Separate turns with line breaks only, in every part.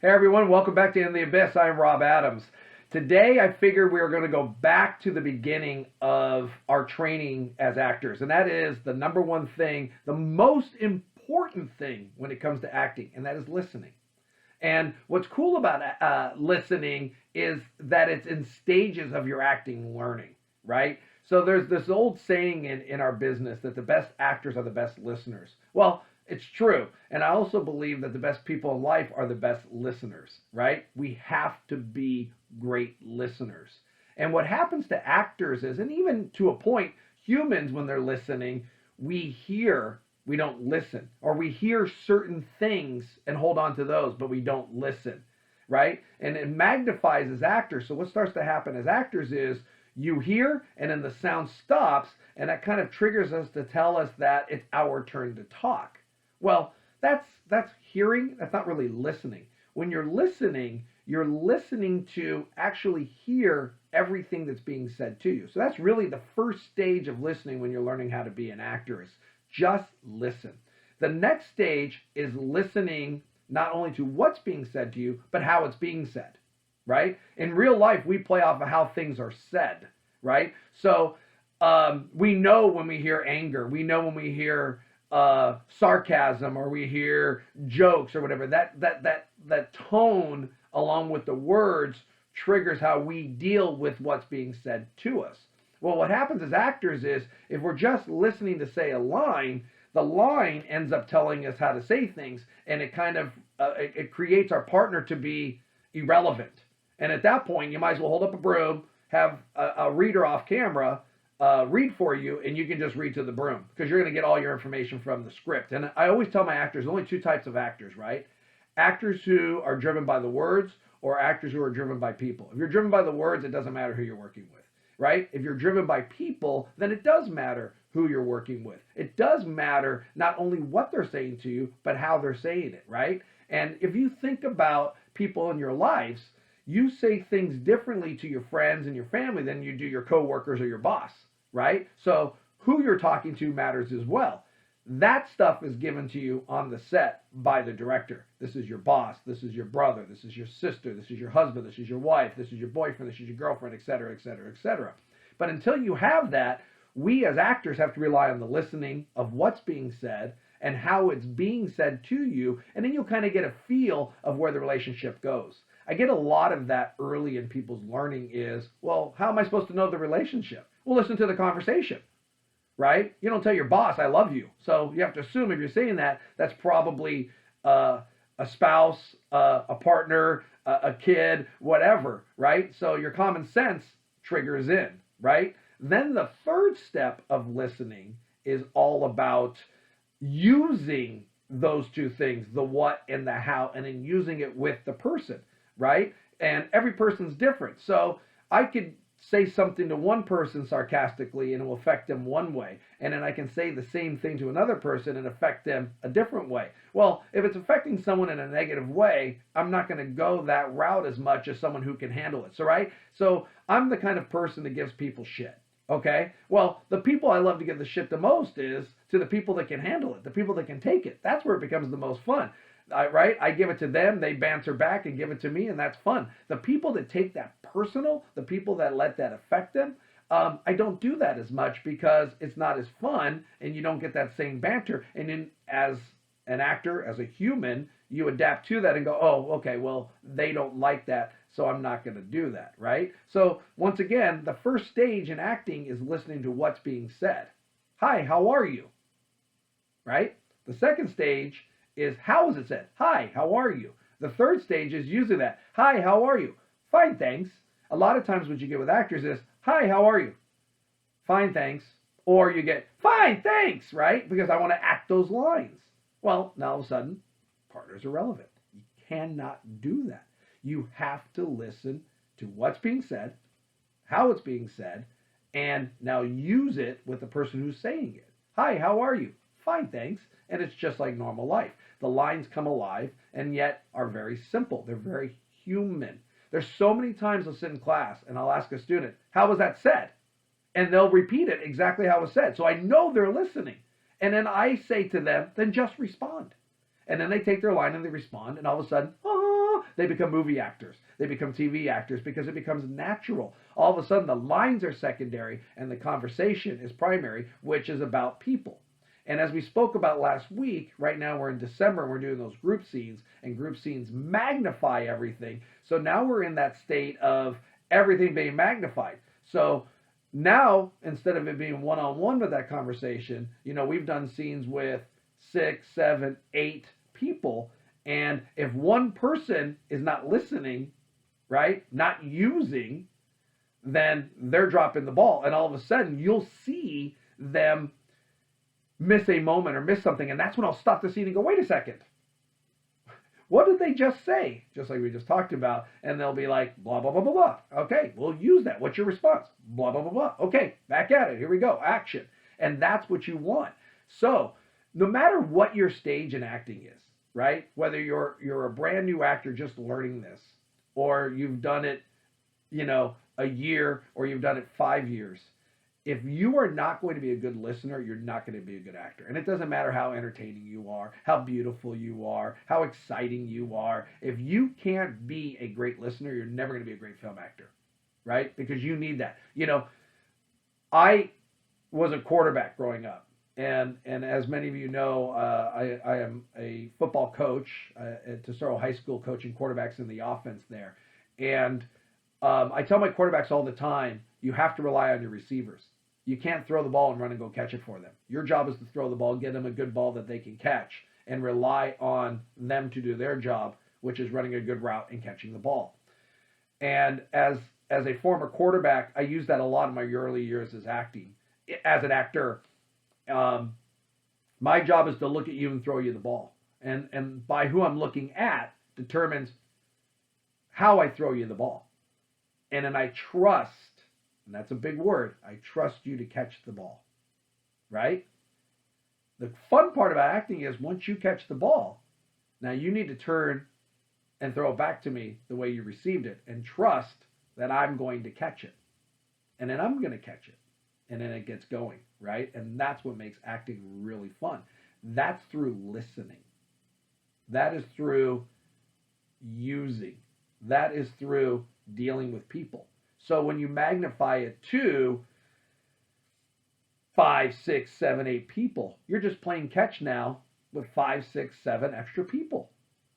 Hey everyone, welcome back to In the Abyss. I'm Rob Adams. Today I figured we were going to go back to the beginning of our training as actors, and that is the number one thing, the most important thing when it comes to acting, and that is listening. And what's cool about listening is that it's in stages of your acting learning, right? So there's this old saying in our business that the best actors are the best listeners. Well, it's true. And I also believe that the best people in life are the best listeners, right? We have to be great listeners. And what happens to actors is, and even to a point, humans, when they're listening, we hear, we don't listen. Or we hear certain things and hold on to those, but we don't listen, right? And it magnifies as actors. So what starts to happen as actors is you hear, and then the sound stops, and that kind of triggers us to tell us that it's our turn to talk. Well, that's hearing. That's not really listening. When you're listening to actually hear everything that's being said to you. So that's really the first stage of listening when you're learning how to be an actor, is just listen. The next stage is listening not only to what's being said to you, but how it's being said, right? In real life, we play off of how things are said, right? So we know when we hear anger. We know when we hear sarcasm, or we hear jokes or whatever. That tone along with the words triggers how we deal with what's being said to us. Well, what happens as actors is, if we're just listening to say a line, the line ends up telling us how to say things, and it kind of it creates our partner to be irrelevant. And at that point, you might as well hold up a broom, have a reader off camera read for you, and you can just read to the broom, because you're going to get all your information from the script. And I always tell my actors, only two types of actors, right? Actors who are driven by the words, or actors who are driven by people. If you're driven by the words, it doesn't matter who you're working with, right? If you're driven by people, then it does matter who you're working with. It does matter not only what they're saying to you, but how they're saying it, right? And if you think about people in your lives, you say things differently to your friends and your family than you do your coworkers or your boss, right? So who you're talking to matters as well. That stuff is given to you on the set by the director. This is your boss. This is your brother. This is your sister. This is your husband. This is your wife. This is your boyfriend. This is your girlfriend, etc., etc., etc. But until you have that, we as actors have to rely on the listening of what's being said and how it's being said to you, and then you'll kind of get a feel of where the relationship goes. I get a lot of that early in people's learning is, well, how am I supposed to know the relationship? Well, listen to the conversation, right? You don't tell your boss, I love you. So you have to assume if you're saying that, that's probably a spouse, a partner, a kid, whatever, right? So your common sense triggers in, right? Then the third step of listening is all about using those two things, the what and the how, and then using it with the person, right? And every person's different. So I could say something to one person sarcastically and it will affect them one way, and then I can say the same thing to another person and affect them a different way. Well, if it's affecting someone in a negative way, I'm not going to go that route as much as someone who can handle it. So I'm the kind of person that gives people shit. Okay? Well, the people I love to give the shit the most is to the people that can handle it, the people that can take it. That's where it becomes the most fun. Right? I give it to them, they banter back and give it to me, and that's fun. The people that take that personal, the people that let that affect them, I don't do that as much because it's not as fun, and you don't get that same banter. And then as an actor, as a human, you adapt to that and go, oh, okay, well, they don't like that, so I'm not going to do that, right? So once again, the first stage in acting is listening to what's being said. Hi, how are you? Right? The second stage is how is it said? Hi, how are you? The third stage is using that. Hi, how are you? Fine, thanks. A lot of times what you get with actors is, hi, how are you? Fine, thanks. Or you get, fine, thanks, right? Because I want to act those lines. Well, now all of a sudden, partners are relevant. You cannot do that. You have to listen to what's being said, how it's being said, and now use it with the person who's saying it. Hi, how are you? Fine, thanks. And it's just like normal life. The lines come alive and yet are very simple. They're very human. There's so many times I'll sit in class and I'll ask a student, how was that said? And they'll repeat it exactly how it was said. So I know they're listening. And then I say to them, then just respond. And then they take their line and they respond, and all of a sudden, they become movie actors. They become TV actors because it becomes natural. All of a sudden, the lines are secondary and the conversation is primary, which is about people. And as we spoke about last week, right now we're in December and we're doing those group scenes, and group scenes magnify everything. So now we're in that state of everything being magnified. So now, instead of it being one-on-one with that conversation, we've done scenes with 6, 7, 8 people. And if one person is not listening, right, not using, then they're dropping the ball. And all of a sudden, you'll see them miss a moment or miss something. And that's when I'll stop the scene and go, wait a second. What did they just say? Just like we just talked about. And they'll be like, blah, blah, blah, blah, blah. Okay, we'll use that. What's your response? Blah, blah, blah, blah. Okay, back at it. Here we go. Action. And that's what you want. So no matter what your stage in acting is, right? Whether you're a brand new actor just learning this, or you've done it, a year, or you've done it 5 years, if you are not going to be a good listener, you're not going to be a good actor. And it doesn't matter how entertaining you are, how beautiful you are, how exciting you are. If you can't be a great listener, you're never going to be a great film actor, right? Because you need that. I was a quarterback growing up. And as many of you know, I am a football coach at Tesoro High School, coaching quarterbacks in the offense there. And I tell my quarterbacks all the time, you have to rely on your receivers. You can't throw the ball and run and go catch it for them. Your job is to throw the ball, get them a good ball that they can catch, and rely on them to do their job, which is running a good route and catching the ball. And as a former quarterback, I used that a lot in my early years as an actor. My job is to look at you and throw you the ball. And by who I'm looking at determines how I throw you the ball. And then I trust, and that's a big word, I trust you to catch the ball, right? The fun part about acting is once you catch the ball, now you need to turn and throw it back to me the way you received it and trust that I'm going to catch it. And then I'm going to catch it. And then it gets going, right? And that's what makes acting really fun. That's through listening. That is through using. That is through dealing with people. So when you magnify it to 5, 6, 7, 8 people, you're just playing catch now with 5, 6, 7 extra people,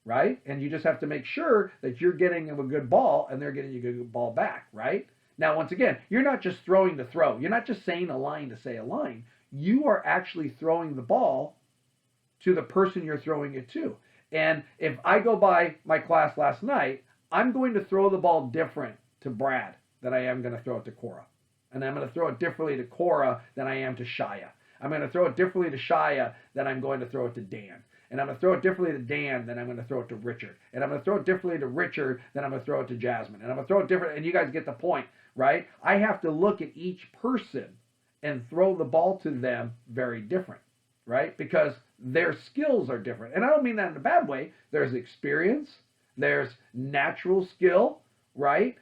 right? And you just have to make sure that you're getting them a good ball and they're getting you a good ball back, right? Now, once again, you're not just throwing to throw. You're not just saying a line to say a line. You are actually throwing the ball to the person you're throwing it to. And if I go by my class last night, I'm going to throw the ball different to Brad than I am going to throw it to Cora. And I'm going to throw it differently to Cora than I am to Shia. I'm going to throw it differently to Shia than I'm going to throw it to Dan. And I'm going to throw it differently to Dan than I'm going to throw it to Richard. And I'm going to throw it differently to Richard than I'm going to throw it to Jasmine. And I'm going to throw it different, and you guys get the point, right? I have to look at each person and throw the ball to them very different, right? Because their skills are different. And I don't mean that in a bad way. There's experience. There's natural skill, right?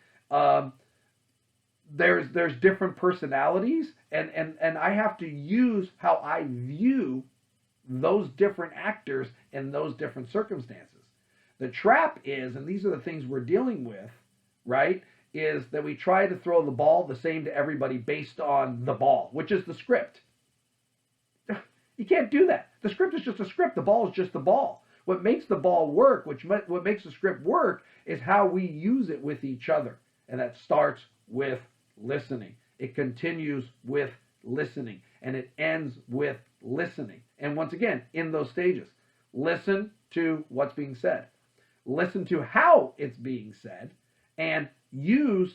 There's different personalities. And I have to use how I view those different actors in those different circumstances. The trap is, and these are the things we're dealing with, right, is that we try to throw the ball the same to everybody based on the ball, which is the script. You can't do that. The script is just a script. The ball is just the ball. What makes the ball work, what makes the script work, is how we use it with each other. And that starts with listening. It continues with listening. And it ends with listening. And once again, in those stages, listen to what's being said. Listen to how it's being said. And use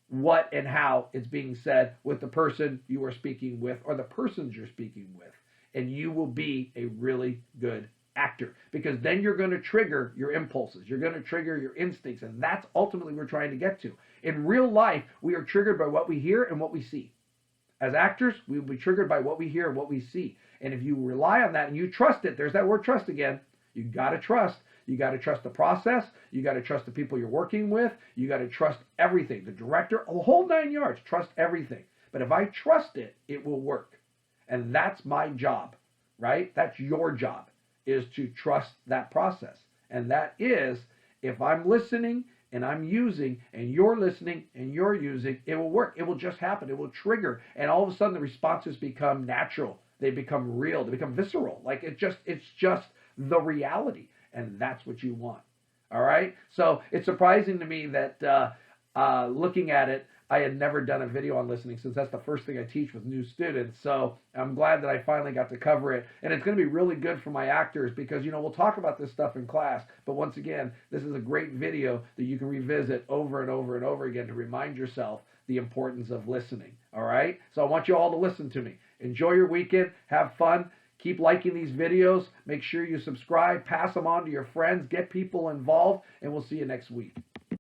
what and how it's being said with the person you are speaking with or the persons you're speaking with. And you will be a really good actor, because then you're going to trigger your impulses. You're going to trigger your instincts. And that's ultimately what we're trying to get to. In real life, we are triggered by what we hear and what we see. As actors, we will be triggered by what we hear and what we see. And if you rely on that and you trust it, there's that word trust again. You got to trust. You got to trust the process. You got to trust the people you're working with. You got to trust everything. The director, the whole 9 yards, trust everything. But if I trust it, it will work. And that's my job, right? That's your job, is to trust that process. And that is If I'm listening and I'm using and you're listening and you're using, it will work. It will just happen. It will trigger. And all of a sudden the responses become natural. They become real. They become visceral. Like it's just the reality. And that's what you want. All right. So it's surprising to me that looking at it, I had never done a video on listening, since that's the first thing I teach with new students. So I'm glad that I finally got to cover it. And it's going to be really good for my actors because, we'll talk about this stuff in class. But once again, this is a great video that you can revisit over and over and over again to remind yourself the importance of listening. All right? So I want you all to listen to me. Enjoy your weekend. Have fun. Keep liking these videos. Make sure you subscribe. Pass them on to your friends. Get people involved. And we'll see you next week.